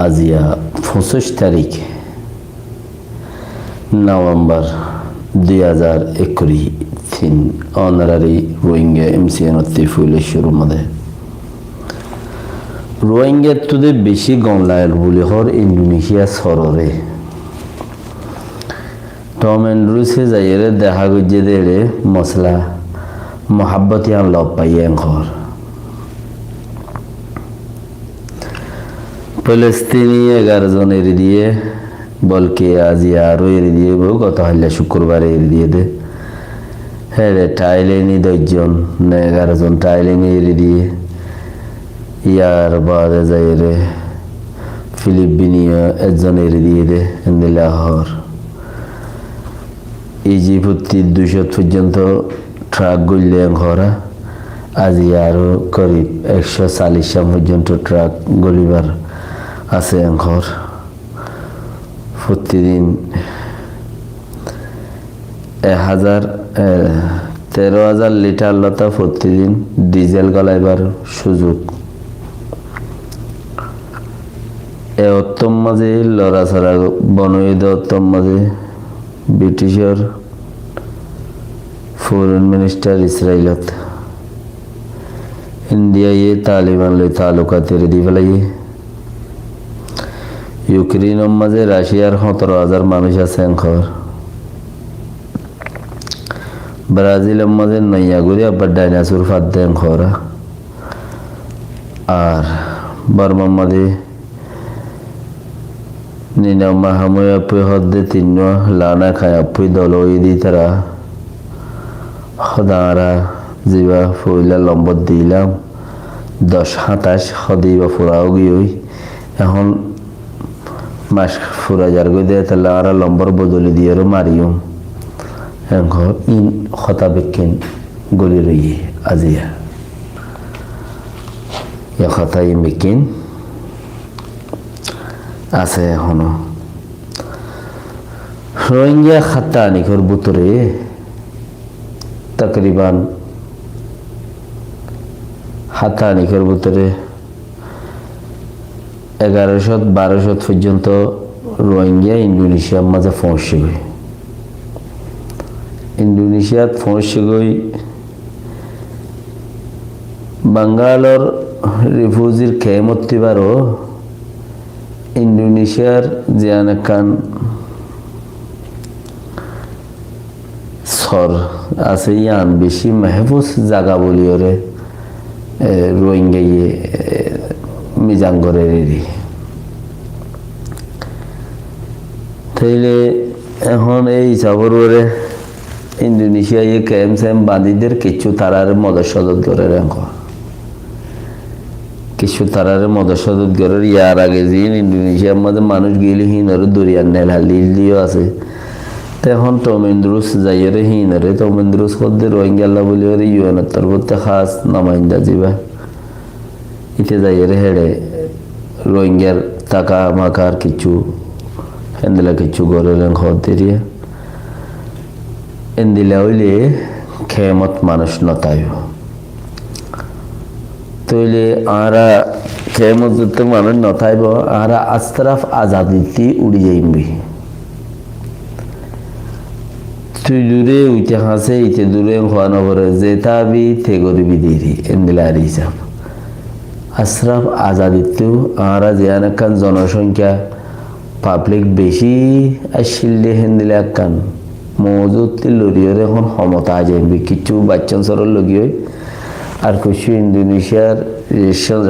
আজিয়া 25 তারিখ November 2021 honorary Rohingya এমসিএন ফুলে শুরু মধ্যে রোহিঙ্গা তুদে বেশি গমলায়ের বলে হর ইন্দোনেশিয়া সররে টম এন্ড্রুসে যাইরে দেখা গজ্জে দেড়ে মশলা মহাব্বতিয়ান লব পাইয়েন ঘর ফিলিস্তিনি 11 জন এড়ে দিয়ে বলকে আজি আরো এড়ে দিয়ে গত হাল্লা শুক্রবার এড়ে দিয়ে দে হ্যাঁ রে টাইলেনি 10 জন না 11 জন টাইলেনি এড়ে দিয়ে ইয়ার বাদে যাইরে ফিলিপিনিয়া একজন এড়ে দিয়ে দে লাহোর ইজিপ্ট 200 পর্যন্ত ট্রাক গলিলেন ঘরা আজি আরো করিব 140 পর্যন্ত ট্রাক গলিবার আছে ঘর প্রতিদিন 13,000 লিটার লতা প্রতিদিন ডিজেল গলাইবার সুযোগ এ উত্তম মাঝে লড়াছড়া বনবিদ উত্তম মাঝে ব্রিটিশের ফরেন মিনিস্টার ইসরায়েলত ইন্ডিয়া তালিবান লই তালুকা তেরে দি ফেলাই ইউক্রেনের মাঝে রাশিয়ার 17,000 মানুষ আছে ঘর ব্রাজিলের মাঝে নইয়া ঘুরে আবার ডাইনাসুর ফাঁদ দেন ঘরা আর বার্মার মাঝে নিনা মাহাময় আপে হদ্দে তিন লানা খায় আপে দল দি তারা হদারা জিবা ফুইলা লম্বর দিলাম 10-27 হদি বা ফুরাও গিয়ে এখন মাস ফুরা যার গই দেয় তাহলে আর লম্বর বদলি দিয়ে মারিও এখন ইন হতা বেকেন গলি রইয়ে আজিয়া কথা ইন বেকেন আছে এখনো রোহিঙ্গা খাতা নিকর বুতরে তকরিবান হাতা নিকর ভিতরে 1100-1200 পর্যন্ত রোহিঙ্গা ইন্দোনেশিয়ার মাঝে পৌঁছে গই ইন্দোনেশিয়াত পৌঁছে গই বাঙ্গালোর রিফিউজির খেমতিবারও ইন্দোনেশিয়ার জিয়ানাকান সর আছে ইয়ান বেশি মেহফুজ জায়গা বলি ওরে রোহিঙ্গা মিজাঙ্গরের এরি তাইলে এখন এই হিসাবর ওরে ইন্দোনেশিয়া ক্যাম্প স্যাম্প বাঁধিদের কিছু তারার মদর সদর গড়ের কিছু তারার মদর সদর গড়ের ইয়ার আগে যে ইন্দোনেশিয়ার মধ্যে মানুষ গেলে হিনরে দরিয়ার নেল হালিও আছে তখন টমেন্দ্রুস যাইরে হিনরে টমেন্দ্রুস কদ্দে রোহিঙ্গা বলি ওরে ইউএনের তরফতে খাস নামাইন্দা যাবা ইতে যাইরে হেড়ে রোহিঙ্গার টাকা মাকার কিছু হেন্দিলা কিছু গড়েলেন ঘর দেরিয়ে এন্দিলা হইলে খেমত মানুষ নতায় তইলে আরা খেমত মানুষ নথাইব আরা আস্তারাফ আজাদিতি উড়ি যাইবি তুই দূরে উইতে হাসে ইতে দূরে খোয়ানো করে যেটা বি তে গরিবি দেরি এন্দিলার হিসাব আশরাফ আজাদিতেও আরা জিয়ানাকান জনসংখ্যা পাবলিক বেশি আসলে হেন্দিলে একান মজুদ লড়িয়ে এখন ক্ষমতা যাইবি কিছু বাচ্চান সরল লগিয়ে আর কিছু ইন্দোনেশিয়ার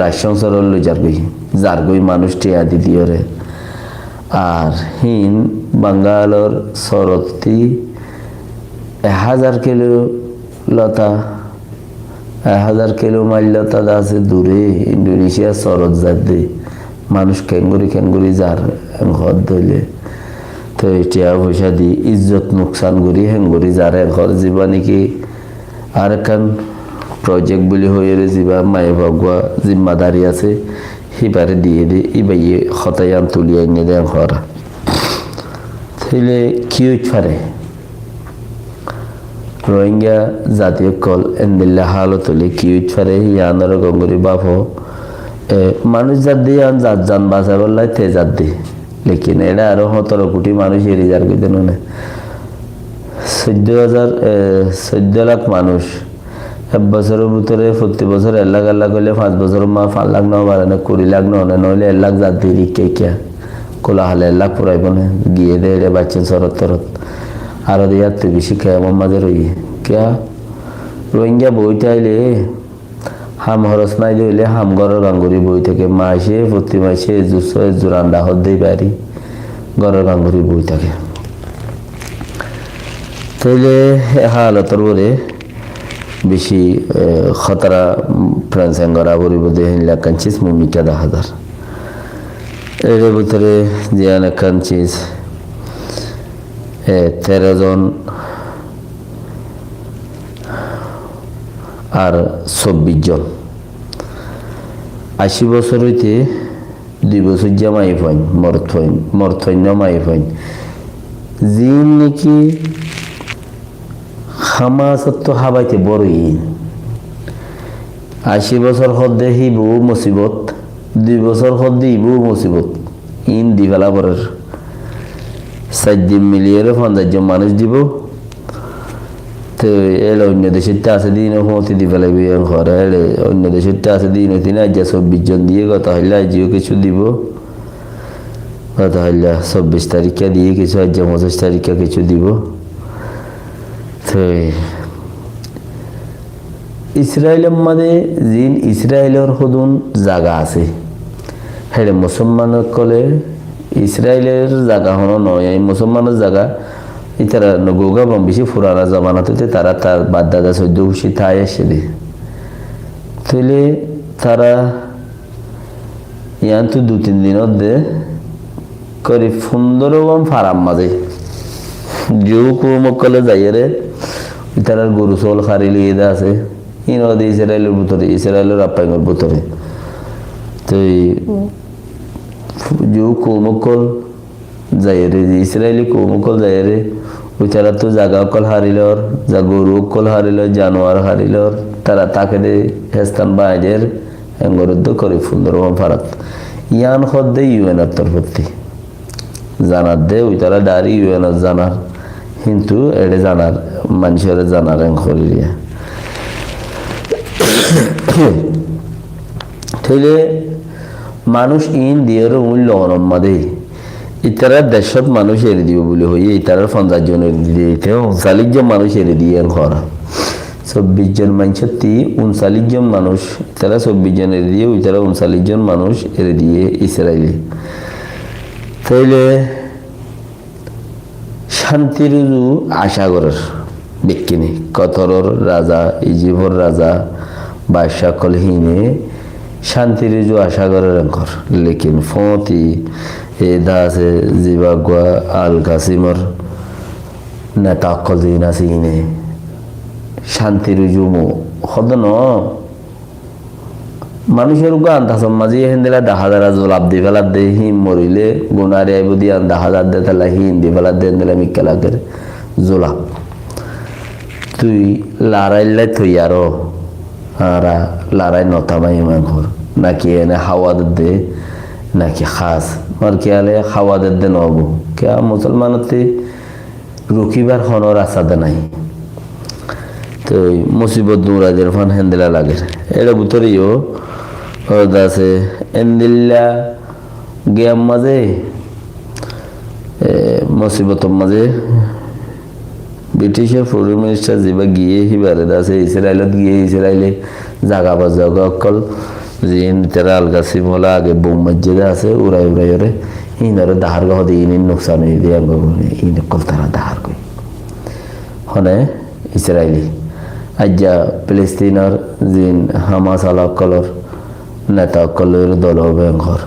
রাশিয়ান সরল লই যার গই মানুষ টিয়া দিদিওরে আর হিন বাঙ্গালোর সরতি 1000 কিলো লতা 1000 কিলো মাইল লতা আছে দূরে ইন্দোনেশিয়া সরদ যাতে মানুষ খেঙ্গুরি যার ঘর ধরলে তো টিয়া পয়সা দি ইজ্জত নুকসান করি হেঙ্গুরি যার ঘর যাবা নাকি আর একখান প্রজেক্ট বলে হয়ে যাবা মায়ে ভাগুয়া জিম্মাদারি আছে সিবারে দিয়ে দে ইবাইয়ে হতায়ান তুলিয়ে এনে দেয় ঘর তাইলে কি পারে রোহিঙ্গা জাতীয় কল এন্দিল্লা হালত হলে কি পারে ইয়ানোর গঙ্গুরি বাপ মানুষ জাত দিয়ে জাত যান বাঁচা বললাই তে জাত দি লেকিন এটা আরো 17 কোটি মানুষ এই রিজার্ভ করতে নে 14,000 মানুষ এক বছরের ভিতরে প্রতি বছর 1 লাখ করলে 5 বছর 5 লাখ নাও বাড়ে না 20 লাখ নাও না নইলে 1 লাখ জাত দিয়ে রিকে কিয়া কোলা হলে 1 লাখ পুরাইব না গিয়ে দে রে বাচ্চা শরৎ তরত আরো দিয়ে তো বেশি খেয়ে আমার মাঝে রই কিয়া রোহিঙ্গা বইটা আইলে হাম হরস নাই দিলে হাম ঘরের গাঙ্গুরি বই থেকে মাসে প্রতি মাসে জোরান্ডা হতেই পারি ঘরের গাঙ্গুরি বই থাকে তাইলে হালতর পরে বেশি খতরা ফ্রান্সাঙ্গরা পরিবর্তে হিনলা কাঞ্চিস মুমিকা 10,000 এর ভিতরে জিয়ানা কাঞ্চিস 13 জন আর 24 জন 80 বছর হইতে 2 বছর জামাই ফাইন মরথইন মাই ফাইন জিন নাকি হামাসত হাবাইতে বড়ই 80 বছর হদ্দে হিবু মুসিবত 2 বছর হদ্দে হিবু মুসিবত ইন ডেভেলপারের 4 মিলিয়ন 50 জন মানুষ দিব তো এলে অন্য দেশের আছে দিন হতে দিবে লাগবে ঘরে এলে অন্য দেশের আছে দিন হতে না যা 24 জন দিয়ে কথা হইলে আজিও কিছু দিব কথা হইলে 24 তারিখে দিয়ে কিছু আজ 25 তারিখে কিছু দিব তো ইসরায়েলের মধ্যে জিন ইসরায়েলের হদুন জায়গা আছে হেরে মুসলমান কলে ইসরায়েলের জায়গা হনো নয় এই মুসলমানের জায়গা ইতারা নগোগা বম বেশি ফুরানা জামানাতে তারা তার বাদ দাদা 14 খুশি তাই এসে দে তাহলে তারা ইয়ান তো 2-3 দিনত দে করে সুন্দরবন ফারাম মাঝে যেও কুমকলে যাইরে ইতারার গরু চল খারি লিয়ে দা আছে ইনদে ইসরায়েলের ভিতরে ইসরায়েলের আপাইঙ্গর ভিতরে তো যেও কুমকল যাইরে ইসরায়েলি কুমকল যাইরে উচারা তো জাগা কল হারিলর যা গরু কল হারিল জানোয়ার হারিলর তারা তাকে দে হেস্তান বাইদের এঙ্গরুদ্ধ করে সুন্দরবন ফারাত ইয়ান হদ্দে ইউএনআর তরফতি জানার দে উচারা ডারি ইউএনআর জানার কিন্তু এডে জানার মানুষের জানার এং করিয়া তাইলে মানুষ ইন দিয়ের মূল্য অনম্মাদে ইতারা দেশত মানুষ এড়ে দিব বলে হইয়ে ইতারার 50 জন এড়ে দিয়ে 39 জন মানুষ এড়ে দিয়ে ঘরা 24 জন মানুষের 39 জন মানুষ ইতারা 24 জন এড়ে দিয়ে ইতারা 39 জন মানুষ এড়ে দিয়ে ইসরায়েলি তাইলে শান্তির আশা করার বিজ্ঞানী কতরর রাজা ইজিভর রাজা বাদশা কলহিনে শান্তির আশা করার ঘর লেকিন ফতি এ দাসে জিবাগুয়া আল কাসিমর নেতা কলদিন আসিনে শান্তির জুমো হদন মানুষের গান তাসম মাঝে হেন্দেলা 10,000 জলাপ দি ফেলার দে হিম মরিলে গুনারে আইব দিয়া 10,000 দে তালা হিম দি ফেলার দে হেন্দেলা মিক্কেলাকের জোলাপ তুই লড়াইলে তুই আরো আরা লড়াই নতামাই ইমান ঘর নাকি এনে হাওয়া দে নাকি খাস আর খেয়ালে খাওয়া দে নব কে মুসলমানতে রুকিবার হনর আসাদে নাই তো মুসিবত দুরাদের ফান হেন্দেলা লাগে এটা ভিতরেও আছে এন্দিল্লা গেম মাঝে মুসিবতর মাঝে ব্রিটিশের ফরেন মিনিস্টার যেবা গিয়ে হিবারে আছে ইসরায়েলত গিয়ে ইসরায়েলে জাগা বাজাগা অকল জিন তেরা আলগাসিম হলা আগে বোম মসজিদে আছে উড়াই উড়াই ওরে ইনরে দাহার গহ দিয়ে ইন নোকসান হয়ে দিয়ে ইন কল তারা দাহার কই হনে ইসরায়েলি আজ্জা ফিলিস্তিনের জিন হামাস আলাকলর নেতা কলের দল হবে ঘর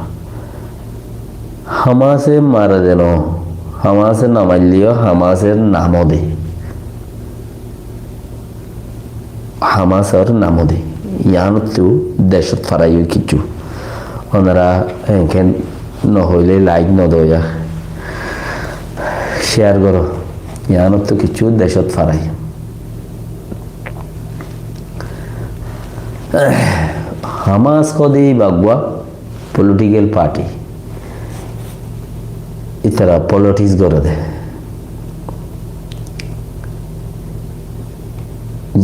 হামাসে মারা যেন হামাসে নামাইলিও হামাসের নামও দে হামাসের নামও দে ইয়ানতো দেশত ফারাইও কিছু ওনারা এখান নহইলে লাইক নদয়া শেয়ার করো ইয়ানতো কিছু দেশত ফারাই হামাস কদি বাগুয়া পলিটিক্যাল পার্টি ইতারা পলিটিক্স করে দে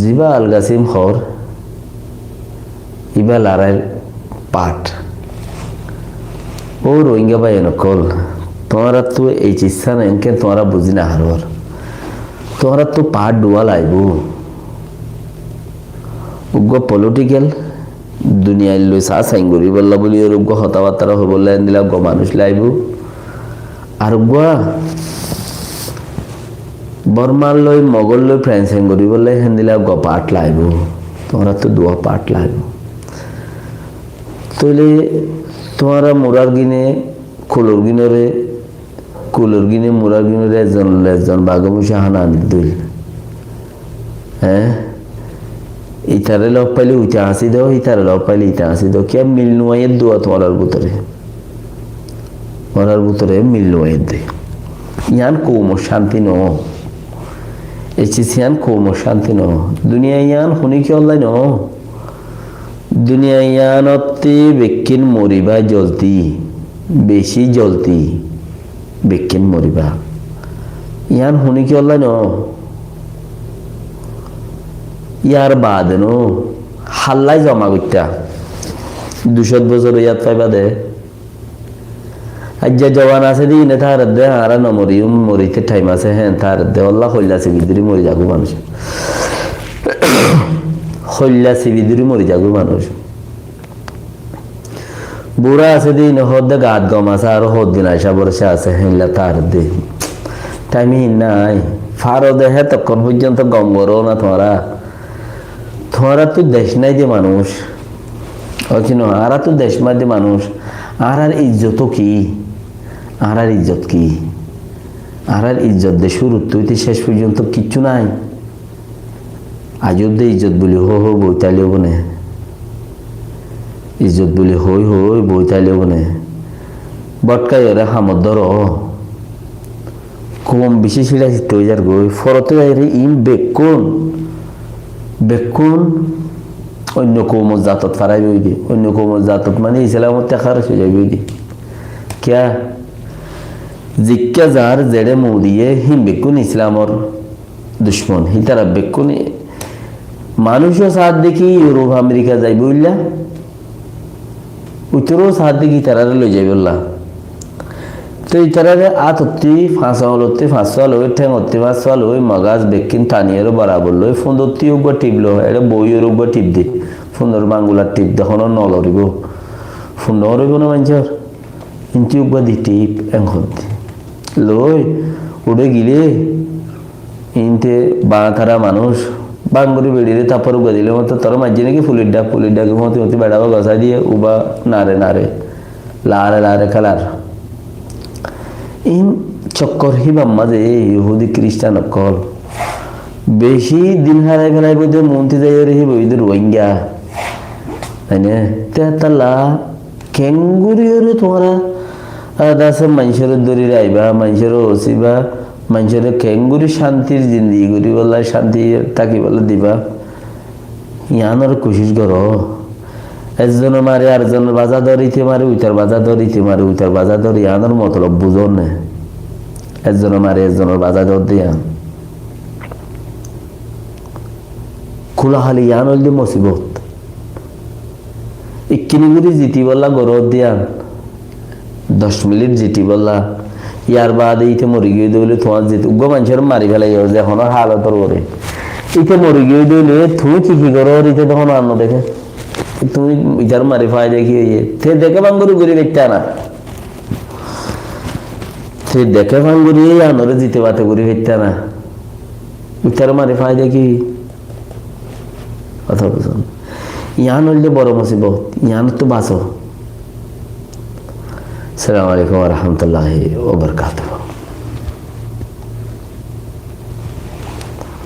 জিবা আল গাসিম খর ইবা লারার পাট ও রোহিঙ্গা ভাই নকল তোমারা তো এই চিস্তা না এনকে তোমারা বুঝি না হারবার তোমারা তো পাট ডুয়া লাইব উগ্র পলিটিক্যাল দুনিয়ায় লই সা সাইন করি বললা বলি উগ্র হতাবার্তা হয়ে বললা দিলা গো মানুষ লাইব আর উগ্রা বর্মার লই মগল লই ফ্রেন্স সাইন করি বললে হেন দিলা গো পাট লাইব তোমরা তো দুয়া পাট লাইব তইলে তোমারা মুরার গিনে কুলোর গিনে মুরার গিনে একজন বাঘমুষা হানা আনি দিল হ্যাঁ ইতারে লব পাইলে উইটা হাসি দাও ইতারে লব পাইলে ইটা হাসি দাও কে মিল নুয়াইয়ের দোয়া তোমার ভিতরে মিল নুয়াইয়ের দে ইয়ান কৌম শান্তি ন এচিসিয়ান কৌম শান্তি ন দুনিয়া ইয়ান শুনি কি অল্লাই ন দুনিয়া ইয়ানতে বেকিন মরিবা জলতি বেশি জলতি বেকিন মরিবা ইয়ান শুনি কি অল্লাই ন ইয়ার বাদ নো হাল্লাই জমা করতা 200 বছর ইয়াত পাইবা দে আজ জওয়ান আছে দি নে তার দে আর ন মরিতে টাইম আছে হ্যাঁ তার দে আল্লাহ হইলাছে বিদরি মরি যাগো মানুষ হইলাছে বিদরি মরি যাগো মানুষ বুড়া আছে দি নে হদ গাত গম আছে আর হদ দিন আইসা বর্ষা আছে হইলা তার দে টাইমই নাই ফারো দেহে তখন পর্যন্ত গম করো না তোমারা তো দেশ নাই যে মানুষ আর তো দেশ মাঝে মানুষ আর ইজ্জত কি আর ইজ্জত কি আর ইজ্জত দে শুরু তুইতে শেষ পর্যন্ত কিচ্ছু নাই আজ অব্দি ইজ্জত বলি হো বইতালি বনে ইজ্জত বলি হই বইতালি বনে বটকাই ওরা হামদ ধর কম বেশি ছিড়া তৈ যার গই ফরতে ইম বেকুন অন্য কৌমত জাতত ফারাই বই দি অন্য কৌমত জাতত মানে ইসলামত দেখার হয়ে যাই বই দি কিয়া জিজ্ঞা যার জেড়ে মৌ দিয়ে হিম বেকুন ইসলামর দুশ্মন হি তারা বেকুন মানুষও সাথ দেখি ইউরোপ আমেরিকা যাই বইলা উত্তরও সাথ দেখি তারা লই যাই বললা তো ইতারে আতত্তি ফাঁসা লই ঠেঙত্তি ফাঁসা লই মগাজ বেকিন টানিয়েরও বরাবর লই ফুন্দরতি উগবা টিপলো এটা বইয়ের উগবা টিপ দি ফুন্দর বাঙ্গুলার টিপ দেখুন নলরিব ফুন্ড হরিব না মানুষের ইঞ্চি উগবা দি টিপ এঙ্কর লই উড়ে গিলে ইনতে বাঁকারা মানুষ বাঙ্গুরি বেড়িয়ে তারপর উগা দিলে মতো তোর মাঝে নাকি ফুলির ডাকে মতি বেড়াবা গসা দিয়ে উবা নারে লারে কালার ইন চক্কর হিবাম মাঝে ইহুদি খ্রিস্টান অকল বেশি দিন হারাই ফেলাই বইতে মন্ত্রী যাই রে বইতে রোহিঙ্গা তাই না তেতালা কেঙ্গুরিও তোমরা দাসে মানুষের দরি আইবা মানুষের হসিবা মানুষের কেঙ্গুরি শান্তির জিন্দি করি বললা শান্তি তাকি বলে দিবা ইয়ানোর কোশিশ করো একজনের মারে আরেকজনের বাজা ধরিতে মারে উইটার বাজা ধরিতে মারে উইটার বাজা ধরি আনার মতলব বুঝন না একজনের মারে একজনের বাজা ধর দিয়া খোলাহালি ইয়ান হইলে মুসিবত ইকিনিগুড়ি জিতি বললা গরত দিয়া 10 মিনিট জিতি বললা ইয়ার বাদে ইতে মরি গিয়ে দিলে তোমার জিত উগ্র মানুষের মারি ফেলাই যে এখন হালতর করে ইতে মরি গিয়ে দিলে তুমি কি করো ইতে তখন আন্ন দেখে তুমি ইটার মারি ফাই দেখি সে দেখে ভাঙ্গুরি ঘুরি দেখতে না সে দেখে ভাঙ্গুরি আনরে জিতে বাতে ঘুরি দেখতে না ইটার মারি ফাই দেখি কথা বলছেন ইয়ান হইলে বড় মুসিবত ইয়ান তো বাঁচো আসসালামু আলাইকুম ওয়া রাহমাতুল্লাহি ওয়া বারাকাতুহু